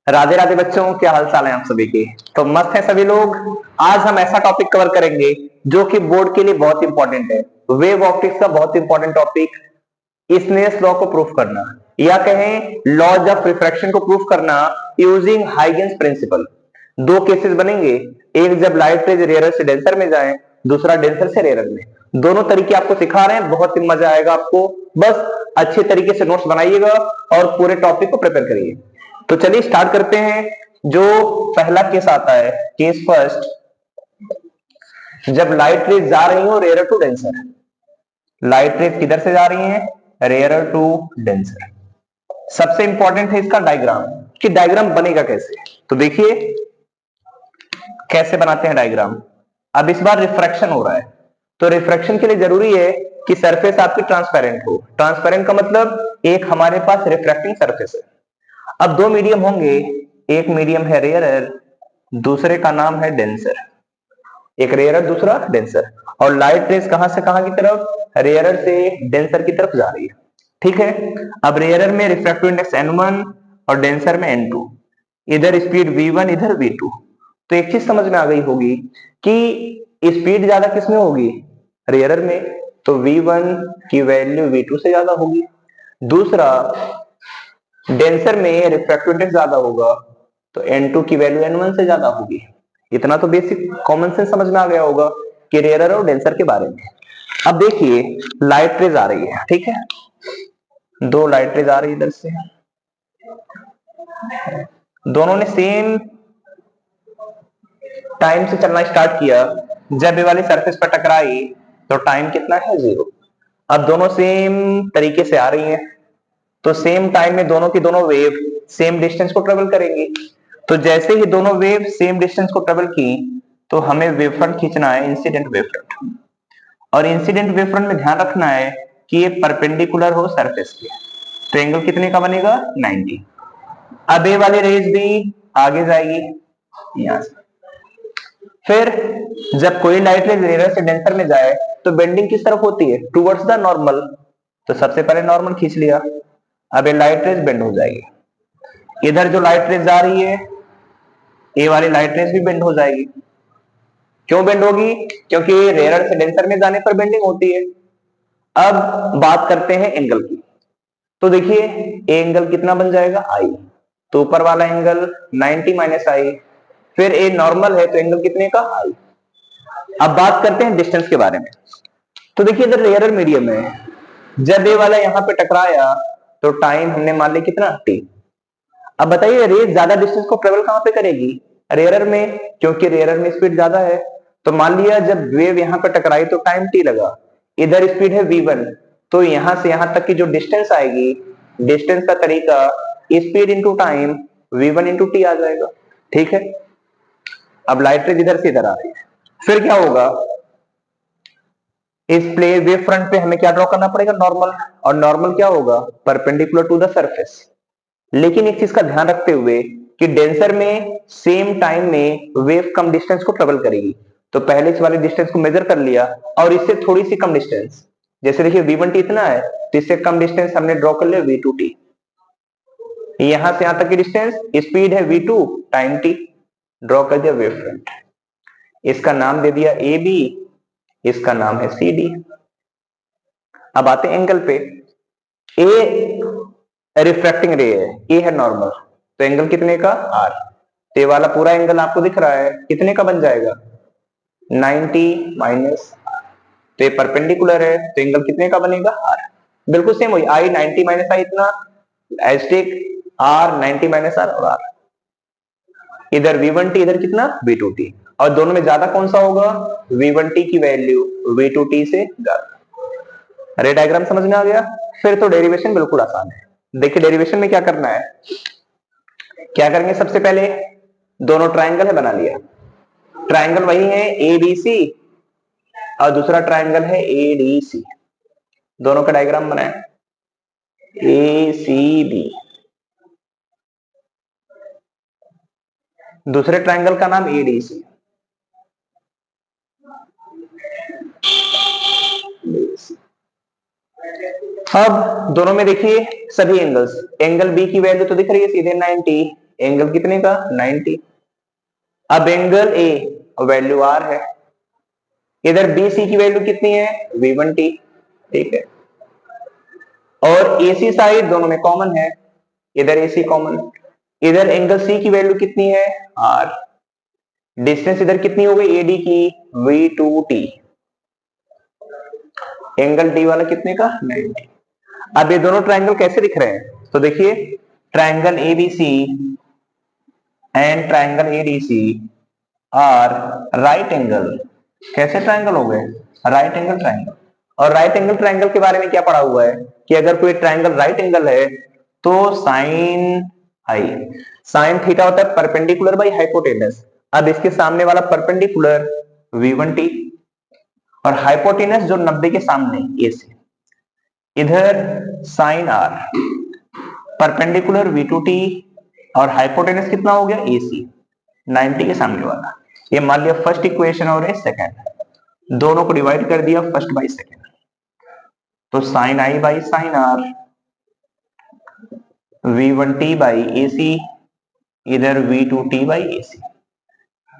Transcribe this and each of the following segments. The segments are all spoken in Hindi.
राधे राधे बच्चों, क्या हाल चाल है आप सभी के। तो मस्त है सभी लोग। आज हम ऐसा टॉपिक कवर करेंगे जो कि बोर्ड के लिए बहुत इंपॉर्टेंट है। वेव ऑप्टिक्स का बहुत इंपॉर्टेंट टॉपिक, स्नेल्स लॉ को प्रूफ करना, या कहें लॉज ऑफ रिफ्रैक्शन को प्रूफ करना यूजिंग हाइगेन्स प्रिंसिपल। दो केसेस बनेंगे, एक जब लाइट रेज रेयर से डेंसर में जाए, दूसरा डेंसर से रेयर में। दोनों तरीके आपको सिखा रहे हैं, बहुत ही मजा आएगा आपको। बस अच्छे तरीके से नोट्स बनाइएगा और पूरे टॉपिक को प्रिपेयर करिए। तो चलिए स्टार्ट करते हैं। जो पहला केस आता है, केस फर्स्ट, जब लाइट रेज जा रही हो rare to denser. Light rays किधर से जा रही है? Rare to denser. सबसे इंपॉर्टेंट है इसका डायग्राम, कि डायग्राम बनेगा कैसे। तो देखिए कैसे बनाते हैं डायग्राम। अब इस बार रिफ्रैक्शन हो रहा है, तो रिफ्रैक्शन के लिए जरूरी है कि सरफेस आपकी ट्रांसपेरेंट हो। ट्रांसपेरेंट का मतलब एक हमारे पास रिफ्रैक्टिंग सरफेस है। अब दो मीडियम होंगे, एक मीडियम है रेयरर, दूसरे का नाम है डेंसर। एक रेयरर दूसरा डेंसर, और लाइट रेस कहां से कहां की तरफ? रेयरर से डेंसर की तरफ जा रही है। ठीक है। अब रेयरर में रिफ्रैक्टिव इंडेक्स n1 और डेंसर में n2, इधर स्पीड v1 इधर v2। तो एक चीज समझ में आ गई होगी कि स्पीड ज्यादा किसमें होगी? रेयरर में। तो v1 की वैल्यू v2 से ज्यादा होगी। दूसरा, डेंसर में रिफ्रैक्टिव इंडेक्स ज्यादा होगा, तो n2 की वैल्यू n1 से ज्यादा होगी। इतना तो बेसिक कॉमन सेंस समझ में आ गया होगा कि रेयरर और डेंसर के बारे में। अब देखिए लाइट रेज आ रही है, ठीक है। दो लाइट रेज आ रही है इधर से, दोनों ने सेम टाइम से चलना स्टार्ट किया। जब ये वाली सरफेस पर टकराई तो टाइम कितना है? 0। अब दोनों सेम तरीके से आ रही हैं, तो सेम टाइम में दोनों की दोनों वेव सेम डिस्टेंस को ट्रेवल करेंगी। तो जैसे ही दोनों वेव सेम डिस्टेंस को ट्रेवल की, तो हमें वेव फ्रंट खींचना है, इंसिडेंट वेव फ्रंट। और इंसिडेंट वेव फ्रंट में ध्यान रखना है कि ये परपेंडिकुलर हो सरफेस के। तो एंगल कितने का बनेगा? 90। अब ये वाली रेज भी आगे जाएगी यहां से। फिर जब कोई लाइट रेज रेयर से डेंसर में जाए तो बेंडिंग किस तरफ होती है? Towards the normal. तो सबसे पहले नॉर्मल खींच लिया, अब ये लाइट रेज बेंड हो जाएगी। इधर जो लाइट रेज आ रही है, ये वाली लाइट रेज भी बेंड हो जाएगी। क्यों बेंड होगी? क्योंकि रेयर से डेंसर में जाने पर बेंडिंग होती है। अब बात करते हैं एंगल की। तो देखिए एंगल कितना बन जाएगा? आई। तो ऊपर वाला एंगल 90 माइनस आई, फिर ए नॉर्मल है तो एंगल कितने का? आई। अब बात करते हैं डिस्टेंस के बारे में। तो देखिए इधर रेयरर मीडियम है, जब ये वाला यहां पे टकराया तो टाइम हमने मान लिया कितना? टी। अब बताइए रेस ज्यादा डिस्टेंस को ट्रेवल कहां पे करेगी? रेयरर में, क्योंकि रेयरर में स्पीड ज्यादा है। तो मान लिया जब वेव यहां पे टकराई तो टाइम टी लगा, इधर स्पीड है v1, तो यहां से यहां तक की जो डिस्टेंस आएगी, डिस्टेंस का तरीका speed into time, v1 into T आ जाएगा। ठीक है। अब लाइट रेज इधर से इधर आ रही है, फिर क्या होगा? इस प्ले वेव फ्रंट पे हमें क्या ड्रॉ करना पड़ेगा? नॉर्मल। और नॉर्मल क्या होगा? Perpendicular to the surface. लेकिन एक चीज का ध्यान रखते हुए कि डेंसर में सेम टाइम में वेव कम डिस्टेंस को ट्रेवल करेगी। तो पहले इस वाली डिस्टेंस को मेजर कर लिया और इससे थोड़ी सी कम डिस्टेंस, जैसे देखिए v1t इतना है, तो इससे कम डिस्टेंस हमने ड्रॉ कर लिया v2t। यहां से यहां तक की डिस्टेंस, स्पीड है v2, टाइम t, ड्रॉ कर दिया वेव फ्रंट। इसका नाम दे दिया ए बी, इसका नाम है सी डी। अब आते हैं एंगल पे। ए रिफ्रैक्टिंग रे है, ए है नॉर्मल, तो एंगल कितने का? आर। तो ये वाला पूरा एंगल आपको दिख रहा है, कितने का बन जाएगा? 90 माइनस। तो ये परपेंडिकुलर है, तो एंगल कितने का बनेगा? आर। बिल्कुल सेम हुई, आई 90 माइनस आई इतना, एस्टिक आर 90 माइनस आर और आर। इधर v1t इधर कितना? v2t। और दोनों में ज्यादा कौन सा होगा? v1t की वैल्यू v2t से ज्यादा। अरे डायग्राम समझ में आ गया? फिर तो डेरिवेशन बिल्कुल आसान है। देखिए डेरिवेशन में क्या करना है, क्या करेंगे? सबसे पहले दोनों ट्रायंगल है बना लिया। ट्रायंगल वही है ए बी सी, और दूसरा ट्रायंगल है ए डी सी। दोनों का डायग्राम बनाए, ए सी बी। दूसरे ट्रायंगल का नाम ए डी सी। अब दोनों में देखिए सभी एंगल्स, एंगल बी की वैल्यू तो दिख रही है सीधे 90, एंगल कितने का 90। अब एंगल ए वैल्यू आर है, इधर बी सी की वैल्यू कितनी है V1T, ठीक है। और एसी साइड दोनों में कॉमन है, इधर एसी कॉमन, इधर एंगल सी की वैल्यू कितनी है आर, डिस्टेंस इधर कितनी हो गई एडी की V2T, एंगल डी वाला कितने का 90। अब ये दोनों ट्रायंगल कैसे दिख रहे हैं, तो देखिए triangle ABC and triangle ADC are right angle. कैसे ट्रायंगल हो गए, राइट एंगल ट्रायंगल। और राइट एंगल ट्रायंगल के बारे में क्या पढ़ा हुआ है कि अगर कोई ट्रायंगल राइट एंगल है तो साइन आई, साइन थीटा होता है परपेंडिकुलर बाई हाइपोटेनस। अब इसके सामने वाला परपेंडिकुलर V1T और हाइपोटेनस जो 90 के सामने ए से, इधर साइन आर, परपेंडिकुलर V2T और हाइपोटेनस कितना हो गया AC 90 के सामने वाला। ये मान लिया फर्स्ट इक्वेशन और सेकंड, दोनों को डिवाइड कर दिया फर्स्ट बाई सेकंड, तो sine i by sine r V1T by AC, इधर V2T बाई AC,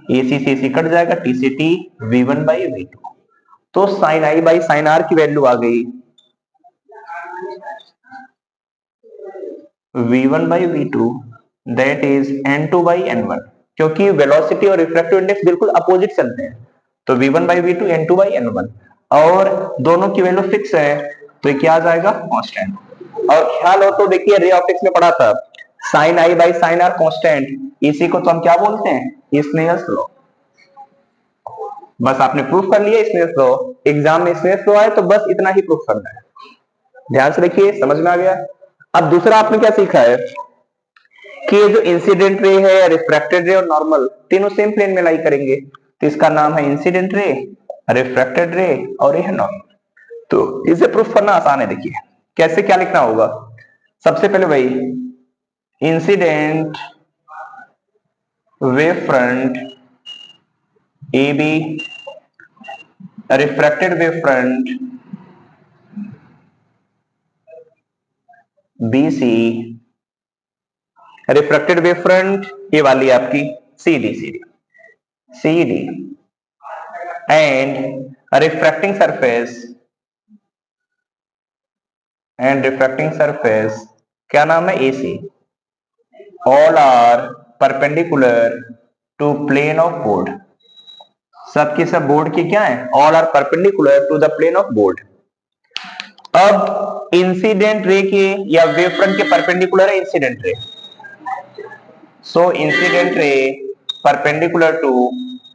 AC से AC कट जाएगा, T से T, V1 बाई V2, तो sine i by sine r की वैल्यू आ गई V1 by V2 that is N2 by N1, क्योंकि वेलोसिटी और रिफ्रैक्टिव इंडेक्स बिल्कुल अपोजिट चलते हैं, तो V1 by V2 N2 by N1, और दोनों की वैल्यू फिक्स है तो ये क्या आ जाएगा कांस्टेंट। और ख्याल हो तो देखिए रे ऑप्टिक्स में पढ़ा था sine i by sine r constant, इसी को तो हम क्या बोलते हैं स्नेल्स लॉ। बस आपने प्रूफ कर लिया स्नेल्स लॉ, एग्जाम में स्नेल्स लॉ आए तो बस इतना ही प्रूफ करना है, ध्यान से देखिए समझ में आ गया। अब दूसरा आपने क्या सीखा है कि ये जो इंसिडेंट रे है, रिफ्रैक्टेड रे और नॉर्मल तीनों सेम प्लेन में लाई करेंगे, तो इसका नाम है इंसिडेंट रे, रिफ्रैक्टेड रे और ये है नॉर्मल। तो इसे प्रूफ करना आसान है, देखिए कैसे क्या लिखना होगा। सबसे पहले भाई incident wave front A B, refracted wave front B C, refracted wave front ये वाली आपकी C D and refracting surface क्या नाम है AC, all are perpendicular to plane of board, सबके सब बोर्ड के क्या है all are perpendicular to the plane of board. अब इंसिडेंट रे के या वेव फ्रंट के परपेंडिकुलर है incident ray, so incident ray perpendicular to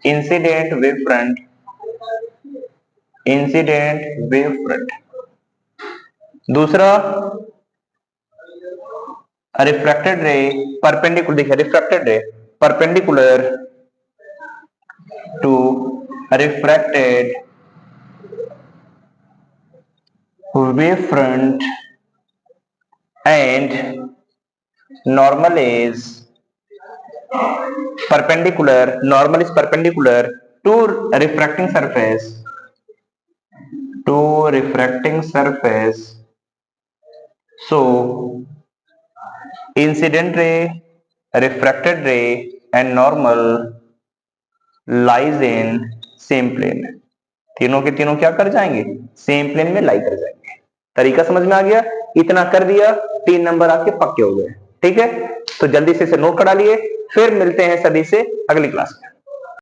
incident wave front, दूसरा रिफ्रैक्टेड रे परपेंडिकुलर, देखिए refracted ray perpendicular to refracted wave front and normal is perpendicular to refracting surface, so incident ray, refracted ray and normal lies in same plane, तीनों के तीनों क्या कर जाएंगे सेम प्लेन में लाई कर जाएंगे। तरीका समझ में आ गया, इतना कर दिया 3 नंबर आपके पक्के हो गए, ठीक है। तो जल्दी से इसे नोट करा लिए, फिर मिलते हैं सभी से अगली क्लास में।